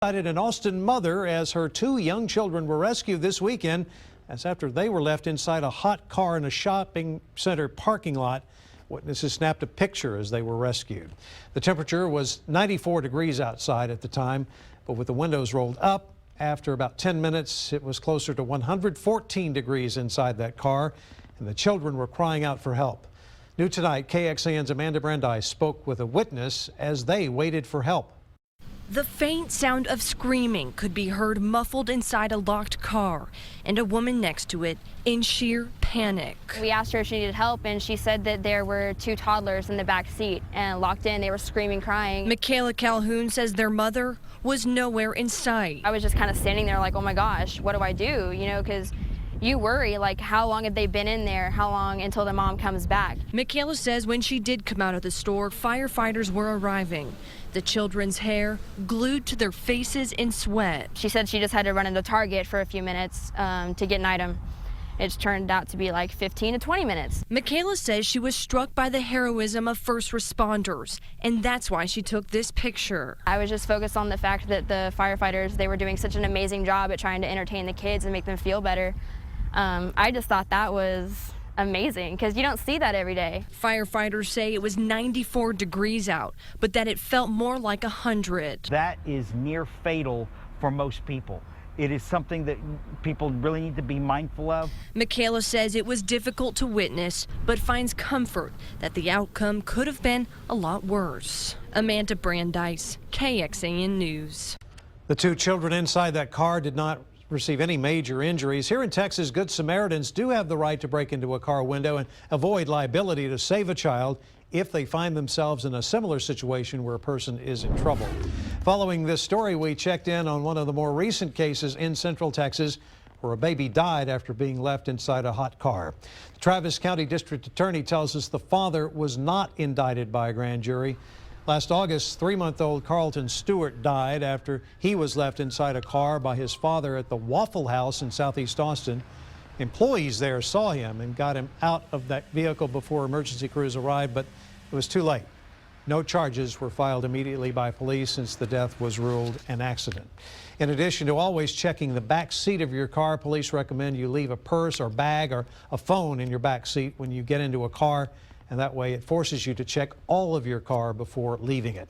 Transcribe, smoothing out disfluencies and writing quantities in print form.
Cited an Austin mother as her two young children were rescued this weekend as after they were left inside a hot car in a shopping center parking lot. Witnesses snapped a picture as they were rescued. The temperature was 94 degrees outside at the time, but with the windows rolled up, after about 10 minutes, it was closer to 114 degrees inside that car, and the children were crying out for help. New tonight, KXAN's Amanda Brandeis spoke with a witness as they waited for help. The faint sound of screaming could be heard muffled inside a locked car, and a woman next to it in sheer panic. We asked her if she needed help, and she said that there were two toddlers in the back seat and locked in. They were screaming, crying. Michaela Calhoun says their mother was nowhere in sight. I was just kind of standing there like, oh my gosh, what do I do? You know, because you worry, like, how long have they been in there? How long until the mom comes back? Michaela says when she did come out of the store, firefighters were arriving. The children's hair glued to their faces in sweat. She said she just had to run into Target for a few minutes to get an item. It turned out to be like 15 to 20 minutes. Michaela says she was struck by the heroism of first responders, and that's why she took this picture. I was just focused on the fact that the firefighters, they were doing such an amazing job at trying to entertain the kids and make them feel better. I just thought that was amazing because you don't see that every day. Firefighters say it was 94 degrees out, but that it felt more like 100. That is near fatal for most people. It is something that people really need to be mindful of. Michaela says it was difficult to witness, but finds comfort that the outcome could have been a lot worse. Amanda Brandeis, KXAN News. The two children inside that car did not receive any major injuries. Here in Texas, Good Samaritans do have the right to break into a car window and avoid liability to save a child if they find themselves in a similar situation where a person is in trouble. Following this story, we checked in on one of the more recent cases in Central Texas where a baby died after being left inside a hot car. The Travis County District Attorney tells us the father was not indicted by a grand jury. Last August, 3-month-old Carlton Stewart died after he was left inside a car by his father at the Waffle House in Southeast Austin. Employees there saw him and got him out of that vehicle before emergency crews arrived, but it was too late. No charges were filed immediately by police since the death was ruled an accident. In addition to always checking the back seat of your car, police recommend you leave a purse or bag or a phone in your back seat when you get into a car, and that way it forces you to check all of your car before leaving it.